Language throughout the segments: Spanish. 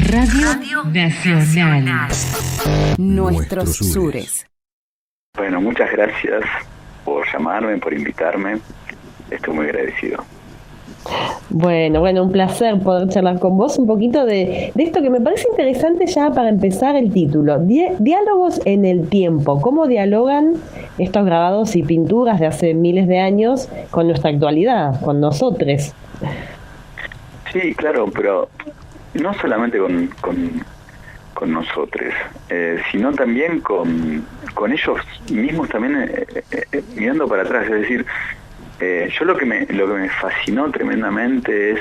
Radio Nacional. Nuestros Sures. Bueno, muchas gracias por llamarme, por invitarme. Estoy muy agradecido. Bueno, un placer poder charlar con vos un poquito de esto que me parece interesante ya para empezar el título. Diálogos en el tiempo. ¿Cómo dialogan estos grabados y pinturas de hace miles de años con nuestra actualidad, con nosotros? Sí, claro, pero no solamente con nosotros, sino también con ellos mismos también mirando para atrás. Es decir, yo lo que me fascinó tremendamente es,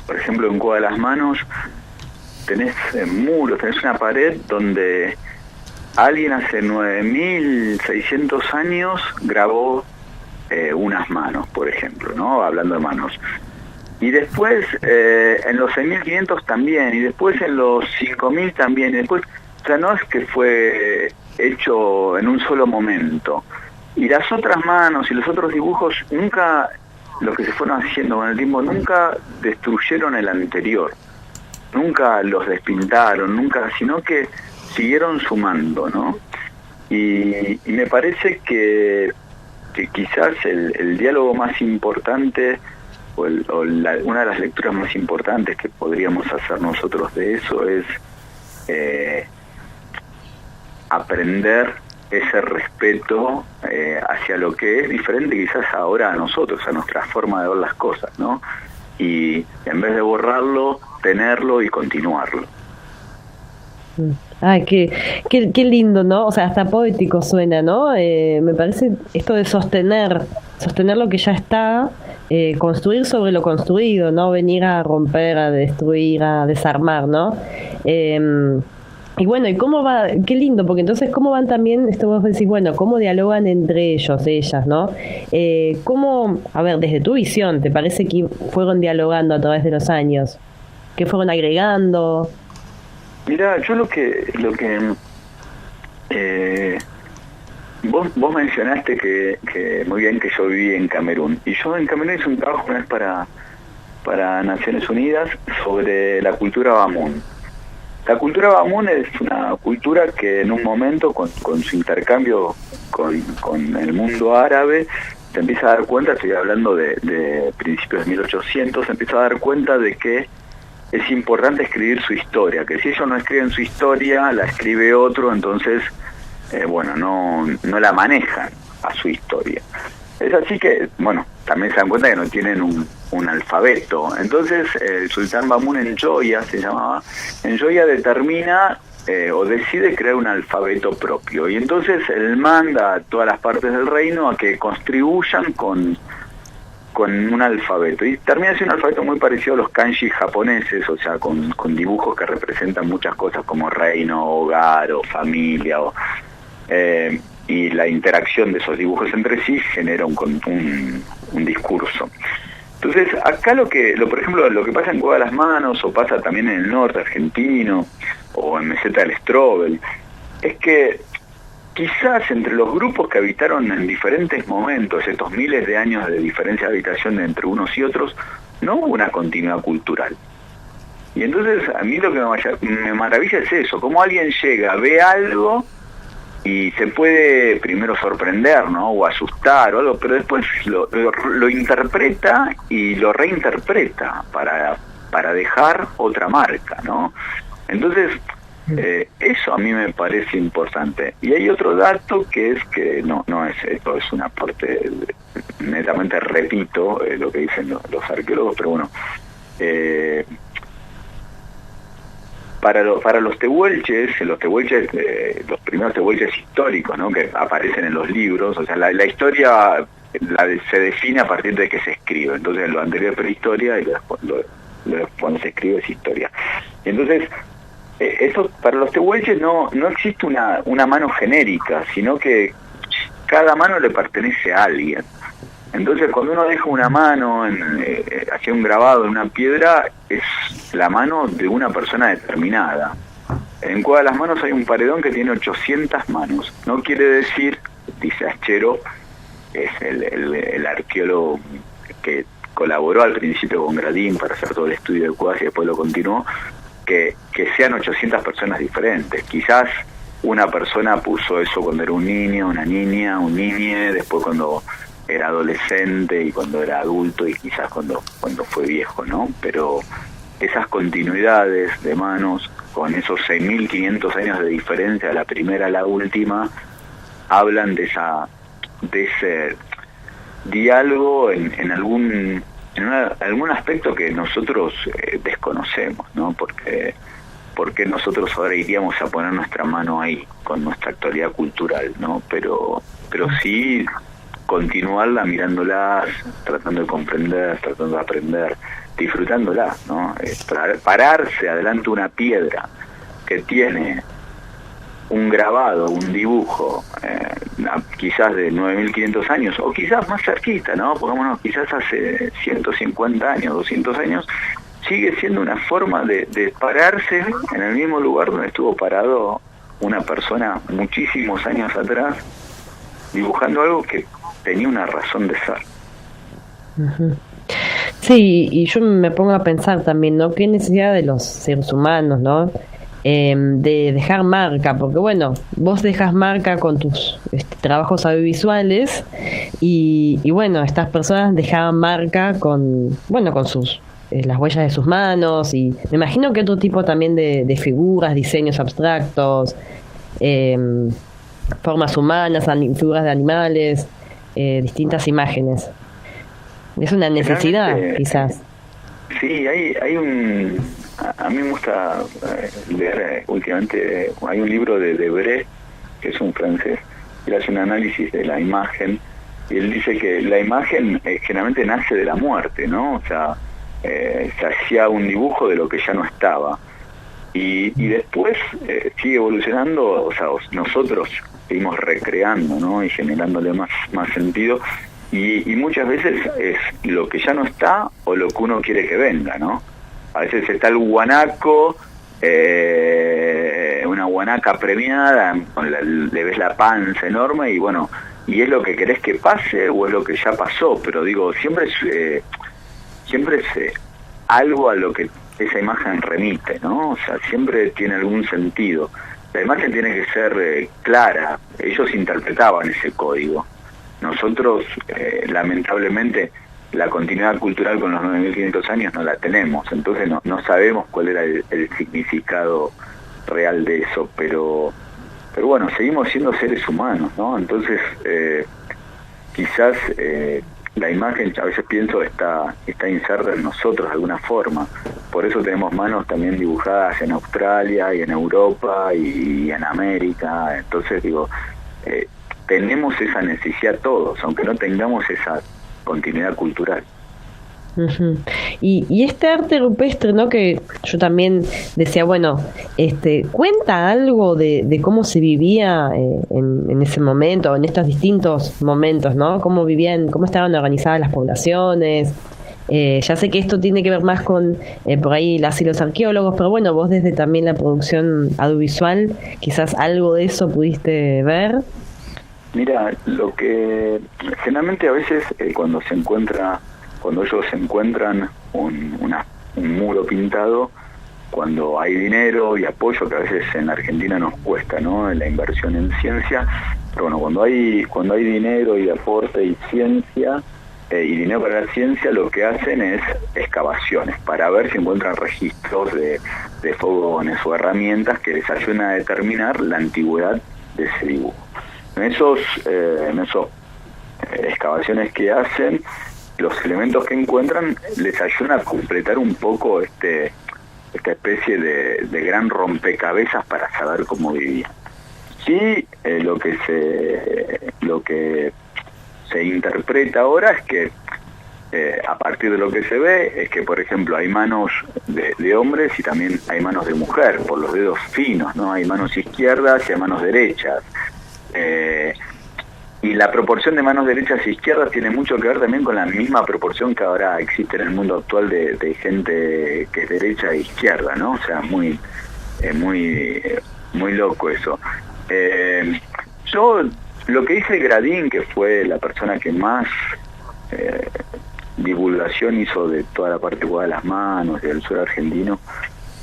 por ejemplo, en Cueva de las Manos tenés muros, tenés una pared donde alguien hace 9.600 años grabó unas manos, por ejemplo, ¿no? Hablando de manos. Y después en los 6.500 también, y después en los 5.000 también, y después, o sea, no es que fue hecho en un solo momento. Y las otras manos y los otros dibujos nunca, lo que se fueron haciendo con el tiempo, nunca destruyeron el anterior, nunca los despintaron, nunca, sino que siguieron sumando, ¿no? Y me parece que quizás el diálogo más importante, una de las lecturas más importantes que podríamos hacer nosotros de eso es aprender ese respeto hacia lo que es diferente quizás ahora a nosotros, a nuestra forma de ver las cosas, ¿no? Y en vez de borrarlo, tenerlo y continuarlo. Ay, qué lindo, ¿no? O sea, hasta poético suena, ¿no? Me parece esto de sostener lo que ya está, construir sobre lo construido, no venir a romper, a destruir, a desarmar, ¿no? Y bueno, ¿y cómo va? Qué lindo, porque entonces, ¿cómo van también, esto vos decís, bueno, cómo dialogan entre ellos, ellas, ¿no? ¿Cómo, a ver, desde tu visión, te parece que fueron dialogando a través de los años? ¿Qué fueron agregando? Mirá, yo lo que vos mencionaste que muy bien que yo viví en Camerún, y yo en Camerún hice un trabajo una vez para Naciones Unidas sobre la cultura Bamún. La cultura Bamún es una cultura que en un momento con su intercambio con el mundo árabe se empieza a dar cuenta, estoy hablando de principios de 1800, se empieza a dar cuenta de que es importante escribir su historia, que si ellos no escriben su historia, la escribe otro, entonces, no la manejan a su historia. Es así que, también se dan cuenta que no tienen un alfabeto. Entonces, el sultán Bamún en Joya, se llamaba, en Joya determina o decide crear un alfabeto propio. Y entonces él manda a todas las partes del reino a que contribuyan con un alfabeto, y termina siendo un alfabeto muy parecido a los kanji japoneses, o sea, con dibujos que representan muchas cosas como reino, hogar o familia, y la interacción de esos dibujos entre sí genera un discurso. Entonces, acá por ejemplo, lo que pasa en Cueva de las Manos, o pasa también en el norte argentino, o en Meseta del Strobel, es que quizás entre los grupos que habitaron en diferentes momentos, estos miles de años de diferencia de habitación entre unos y otros, no hubo una continuidad cultural. Y entonces a mí lo que me maravilla es eso, cómo alguien llega, ve algo y se puede primero sorprender, ¿no? O asustar o algo, pero después lo interpreta y lo reinterpreta para dejar otra marca, ¿no? Entonces, eso a mí me parece importante. Y hay otro dato que es que no es esto, es una parte, netamente repito lo que dicen los arqueólogos, pero bueno, para los tehuelches, los primeros tehuelches históricos, ¿no? Que aparecen en los libros, o sea, la historia se define a partir de que se escribe. Entonces lo anterior es prehistoria y cuando se escribe es historia. Entonces, eso para los tehuelches no existe una mano genérica, sino que cada mano le pertenece a alguien. Entonces, cuando uno deja una mano hacia un grabado en una piedra, es la mano de una persona determinada. En Cueva de las Manos hay un paredón que tiene 800 manos. No quiere decir, dice Aschero, es el arqueólogo que colaboró al principio con Gradín para hacer todo el estudio de cuevas y después lo continuó, que sean 800 personas diferentes. Quizás una persona puso eso cuando era un niño, una niña, un niñe, después cuando era adolescente y cuando era adulto y quizás cuando fue viejo, ¿no? Pero esas continuidades de manos, con esos 6.500 años de diferencia de la primera a la última, hablan de ese diálogo en algún aspecto que nosotros desconocemos, ¿no? Porque nosotros ahora iríamos a poner nuestra mano ahí con nuestra actualidad cultural, ¿no? Pero sí continuarla mirándolas, tratando de comprender, tratando de aprender, disfrutándola, ¿no? Pararse adelante de una piedra que tiene un grabado, un dibujo, quizás de 9.500 años, o quizás más cerquita, ¿no? Pongámonos, quizás hace 150 años, 200 años, sigue siendo una forma de pararse en el mismo lugar donde estuvo parado una persona muchísimos años atrás, dibujando algo que tenía una razón de ser. Ujú. Sí, y yo me pongo a pensar también, ¿no? ¿Qué necesidad de los seres humanos, ¿no? De dejar marca, porque bueno, vos dejas marca con tus trabajos audiovisuales y bueno, estas personas dejaban marca con sus las huellas de sus manos y me imagino que otro tipo también de figuras, diseños abstractos, formas humanas, figuras de animales, distintas imágenes. Es una necesidad, quizás. Sí, hay un... A mí me gusta leer últimamente, hay un libro de Debré, que es un francés, él hace un análisis de la imagen, y él dice que la imagen generalmente nace de la muerte, ¿no? O sea, se hacía un dibujo de lo que ya no estaba. Y después sigue evolucionando, o sea, nosotros seguimos recreando, ¿no? Y generándole más sentido. Y muchas veces es lo que ya no está o lo que uno quiere que venga, ¿no? A veces está el guanaco, una guanaca premiada, le ves la panza enorme y bueno, y es lo que querés que pase o es lo que ya pasó, pero digo, siempre es algo a lo que esa imagen remite, ¿no? O sea, siempre tiene algún sentido. La imagen tiene que ser clara, ellos interpretaban ese código. Nosotros, lamentablemente, la continuidad cultural con los 9.500 años no la tenemos, entonces no sabemos cuál era el significado real de eso, pero bueno, seguimos siendo seres humanos, ¿no? Entonces, quizás la imagen, a veces pienso, está inserta en nosotros de alguna forma, por eso tenemos manos también dibujadas en Australia y en Europa y en América, entonces digo, tenemos esa necesidad todos, aunque no tengamos esa continuidad cultural. Uh-huh. Y este arte rupestre, ¿no? Que yo también decía, bueno, cuenta algo de cómo se vivía en ese momento, en estos distintos momentos, ¿no? Cómo vivían, cómo estaban organizadas las poblaciones. Ya sé que esto tiene que ver más con por ahí las y los arqueólogos, pero bueno, vos desde también la producción audiovisual, quizás algo de eso pudiste ver. Mira, lo que generalmente a veces cuando ellos encuentran un muro pintado, cuando hay dinero y apoyo, que a veces en Argentina nos cuesta, ¿no? La inversión en ciencia, pero bueno, cuando hay dinero y aporte y ciencia, y dinero para la ciencia, lo que hacen es excavaciones para ver si encuentran registros de fogones o herramientas que les ayuden a determinar la antigüedad de ese dibujo. En esos excavaciones que hacen, los elementos que encuentran les ayudan a completar un poco esta especie de gran rompecabezas para saber cómo vivían. Sí, lo que se interpreta ahora es que a partir de lo que se ve es que, por ejemplo, hay manos de hombres y también hay manos de mujer, por los dedos finos, ¿no? Hay manos izquierdas y hay manos derechas. Y la proporción de manos derechas e izquierdas tiene mucho que ver también con la misma proporción que ahora existe en el mundo actual de gente que es derecha e izquierda, ¿no? O sea, muy loco eso. Yo, lo que dice Gradín, que fue la persona que más divulgación hizo de toda la parte de las manos, del sur argentino,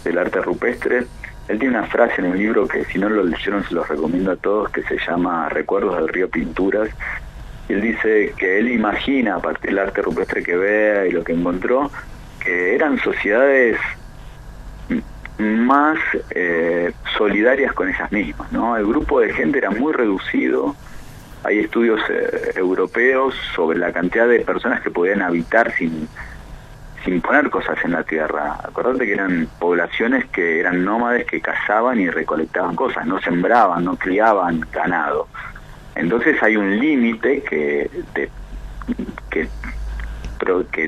del arte rupestre. Él tiene una frase en un libro que si no lo leyeron se los recomiendo a todos, que se llama Recuerdos del río Pinturas. Y él dice que él imagina, a partir del arte rupestre que vea y lo que encontró, que eran sociedades más solidarias con ellas mismas, ¿no? El grupo de gente era muy reducido. Hay estudios europeos sobre la cantidad de personas que podían habitar sin poner cosas en la tierra. Acordate que eran poblaciones que eran nómades, que cazaban y recolectaban cosas, no sembraban, no criaban ganado. Entonces hay un límite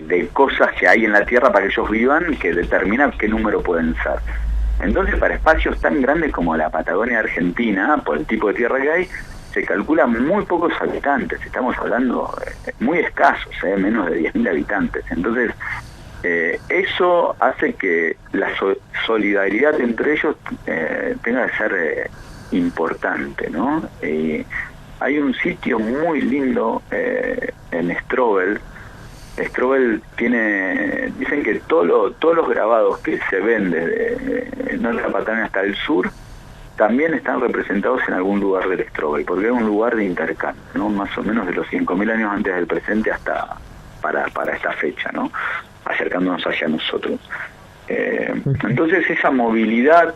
de cosas que hay en la tierra para que ellos vivan, que determina qué número pueden ser. Entonces, para espacios tan grandes como la Patagonia Argentina, por el tipo de tierra que hay, se calculan muy pocos habitantes. Estamos hablando muy escasos, menos de 10.000 habitantes. Entonces, eso hace que la solidaridad entre ellos tenga que ser importante, ¿no? Hay un sitio muy lindo en Strobel. Strobel dicen que todos los grabados que se ven desde la Patagonia hasta el sur también están representados en algún lugar del Strobel, porque es un lugar de intercambio, ¿no? Más o menos de los 5.000 años antes del presente hasta para esta fecha, ¿no? Acercándonos hacia nosotros. Entonces esa movilidad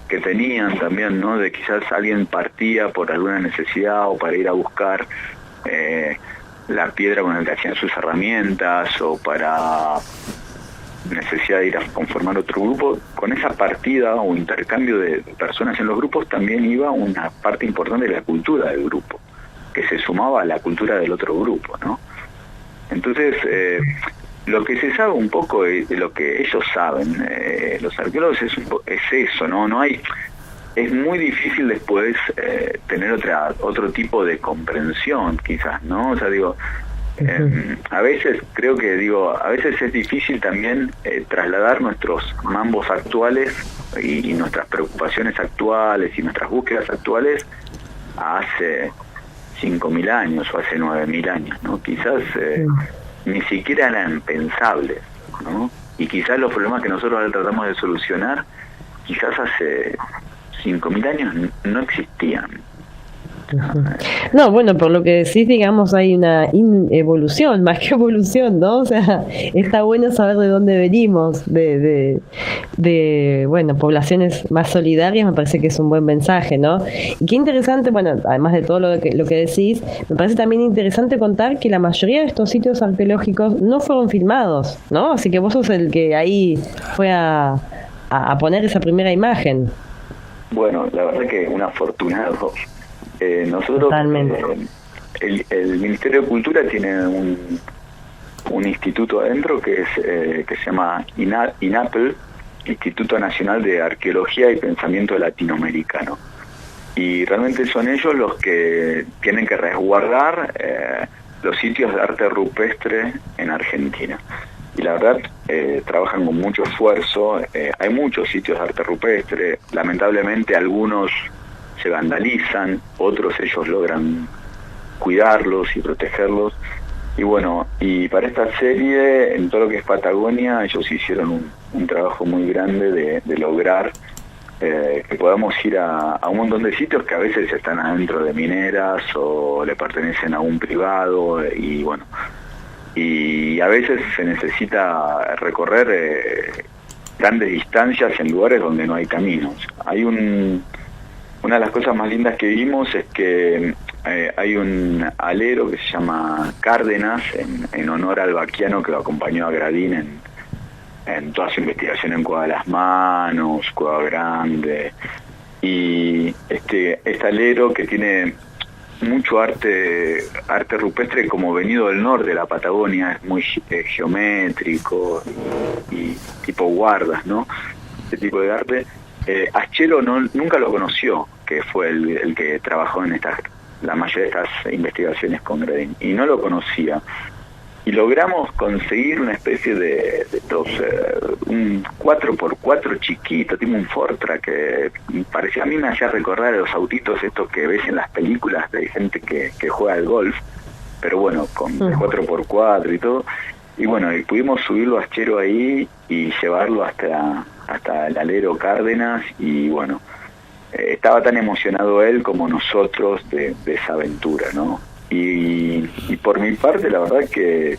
que tenían también, ¿no? De quizás alguien partía por alguna necesidad o para ir a buscar la piedra con la que hacían sus herramientas o para necesidad de ir a conformar otro grupo, con esa partida o intercambio de personas en los grupos también iba una parte importante de la cultura del grupo, que se sumaba a la cultura del otro grupo, ¿no? Entonces, lo que se sabe un poco de lo que ellos saben, los arqueólogos, es eso, ¿no? Es muy difícil después tener otro tipo de comprensión, quizás, ¿no? O sea, digo, a veces a veces es difícil también trasladar nuestros mambos actuales y nuestras preocupaciones actuales y nuestras búsquedas actuales a hace 5.000 años o hace 9.000 años, ¿no? Quizás ni siquiera eran pensables, ¿no? Y quizás los problemas que nosotros ahora tratamos de solucionar, quizás hace 5.000 años no existían. No, bueno, por lo que decís, digamos, hay una evolución, más que evolución, ¿no? O sea, está bueno saber de dónde venimos, de bueno, poblaciones más solidarias. Me parece que es un buen mensaje, ¿no? Y qué interesante, bueno, además de todo lo que decís, me parece también interesante contar que la mayoría de estos sitios arqueológicos no fueron filmados, ¿no? Así que vos sos el que ahí fue a poner esa primera imagen. Bueno, la verdad que un afortunado. Nosotros, el Ministerio de Cultura tiene un instituto adentro que se llama INAPL, Instituto Nacional de Arqueología y Pensamiento Latinoamericano. Y realmente son ellos los que tienen que resguardar los sitios de arte rupestre en Argentina. Y la verdad, trabajan con mucho esfuerzo. Hay muchos sitios de arte rupestre, lamentablemente algunos se vandalizan, otros ellos logran cuidarlos y protegerlos. Y bueno, y para esta serie, en todo lo que es Patagonia, ellos hicieron un trabajo muy grande de lograr que podamos ir a un montón de sitios que a veces están adentro de mineras o le pertenecen a un privado, y bueno, y a veces se necesita recorrer grandes distancias en lugares donde no hay caminos. Una de las cosas más lindas que vimos es que hay un alero que se llama Cárdenas, en honor al vaquiano que lo acompañó a Gradín en toda su investigación en Cueva de las Manos, Cueva Grande. Y este alero, que tiene mucho arte rupestre como venido del norte de la Patagonia, es muy geométrico y tipo guardas, ¿no? Este tipo de arte. Aschero nunca lo conoció, que fue el que trabajó en la mayoría de estas investigaciones con Gradín, y no lo conocía. Y logramos conseguir una especie de un 4x4 chiquito, tipo un Fortra, que parecía, a mí me hacía recordar a los autitos estos que ves en las películas de gente que juega al golf, pero bueno, con 4x4 y todo. Y bueno, y pudimos subirlo a Aschero ahí y llevarlo hasta hasta el alero Cárdenas, y bueno, estaba tan emocionado él como nosotros de esa aventura, ¿no? Y por mi parte, la verdad que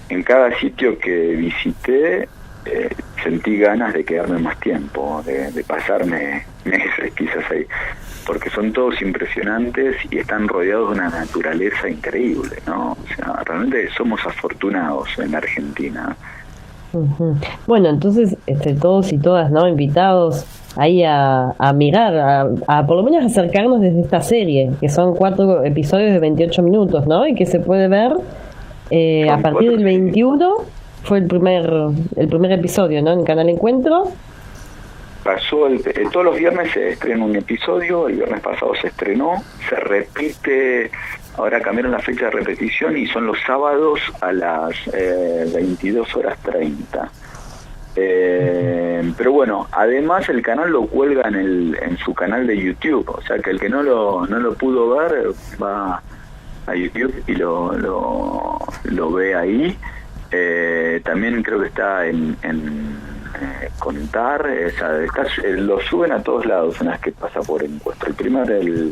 en cada sitio que visité sentí ganas de quedarme más tiempo, de pasarme meses quizás ahí, porque son todos impresionantes y están rodeados de una naturaleza increíble, ¿no? O sea, realmente somos afortunados en Argentina. Ujú. Bueno, entonces todos y todas, ¿no? Invitados ahí a mirar, a por lo menos acercarnos desde esta serie, que son 4 episodios de 28 minutos, ¿no? Y que se puede ver a partir del 21, fue el primer episodio, ¿no? En Canal Encuentro. Pasó todos los viernes se estrena un episodio, el viernes pasado se estrenó, se repite, ahora cambiaron la fecha de repetición y son los sábados a las 22:30. Pero bueno, además el canal lo cuelga en su canal de YouTube, o sea que el que no lo pudo ver va a YouTube y lo ve ahí. También creo que está en Contar, lo suben a todos lados en las que pasa por Encuentro.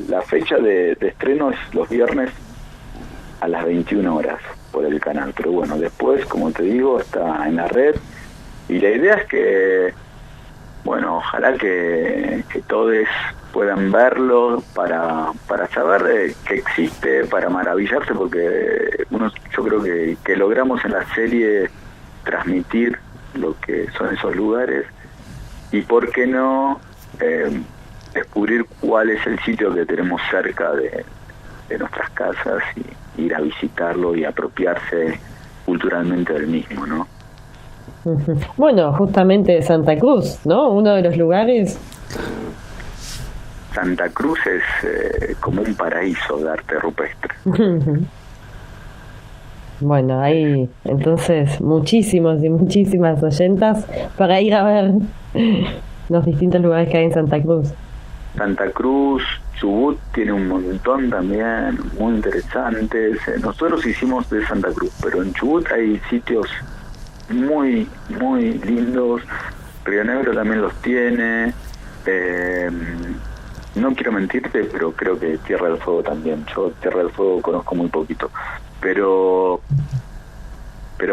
La fecha de estreno es los viernes a las 21 horas por el canal, pero bueno, después, como te digo, está en la red, y la idea es que, bueno, ojalá que todos puedan verlo para saber que existe, para maravillarse, porque yo creo que logramos en la serie transmitir lo que son esos lugares, y por qué no descubrir cuál es el sitio que tenemos cerca de nuestras casas y ir a visitarlo y apropiarse culturalmente del mismo, ¿no? Ujú. Bueno, justamente Santa Cruz, ¿no? Uno de los lugares. Santa Cruz es como un paraíso de arte rupestre. Bueno, hay entonces muchísimos y muchísimas oyentas para ir a ver los distintos lugares que hay en Santa Cruz. Santa Cruz, Chubut tiene un montón también, muy interesantes. Nosotros hicimos de Santa Cruz, pero en Chubut hay sitios muy, muy lindos. Río Negro también los tiene. No quiero mentirte, pero creo que Tierra del Fuego también. Yo Tierra del Fuego conozco muy poquito. Pero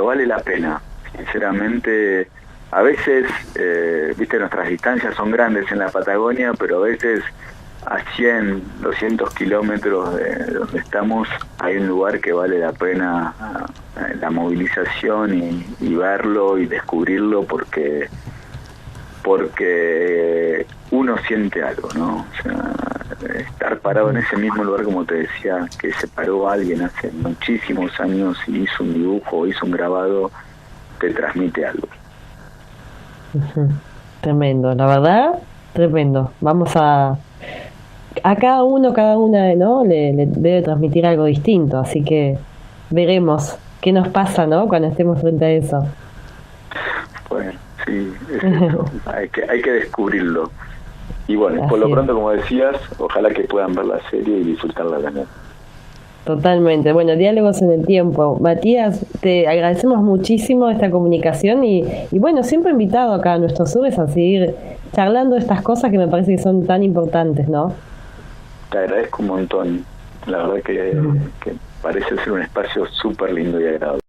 vale la pena, sinceramente. A veces, viste, nuestras distancias son grandes en la Patagonia, pero a veces a 100, 200 kilómetros de donde estamos hay un lugar que vale la pena la movilización y verlo y descubrirlo, porque uno siente algo, ¿no? O sea, estar parado en ese mismo lugar, como te decía, que se paró alguien hace muchísimos años y hizo un dibujo o hizo un grabado, te transmite algo. Ujú. Tremendo, la verdad, tremendo. Vamos a cada una, ¿no? Le debe transmitir algo distinto, así que veremos qué nos pasa, ¿no? Cuando estemos frente a eso. Bueno, sí, es eso. hay que descubrirlo. Y bueno, por lo Así es. pronto, como decías, ojalá que puedan ver la serie y disfrutarla también. Totalmente. Bueno, diálogos en el tiempo. Matías, te agradecemos muchísimo esta comunicación y bueno, siempre invitado acá a nuestros subes a seguir charlando de estas cosas que me parece que son tan importantes, ¿no? Te agradezco un montón. La verdad que parece ser un espacio súper lindo y agradable.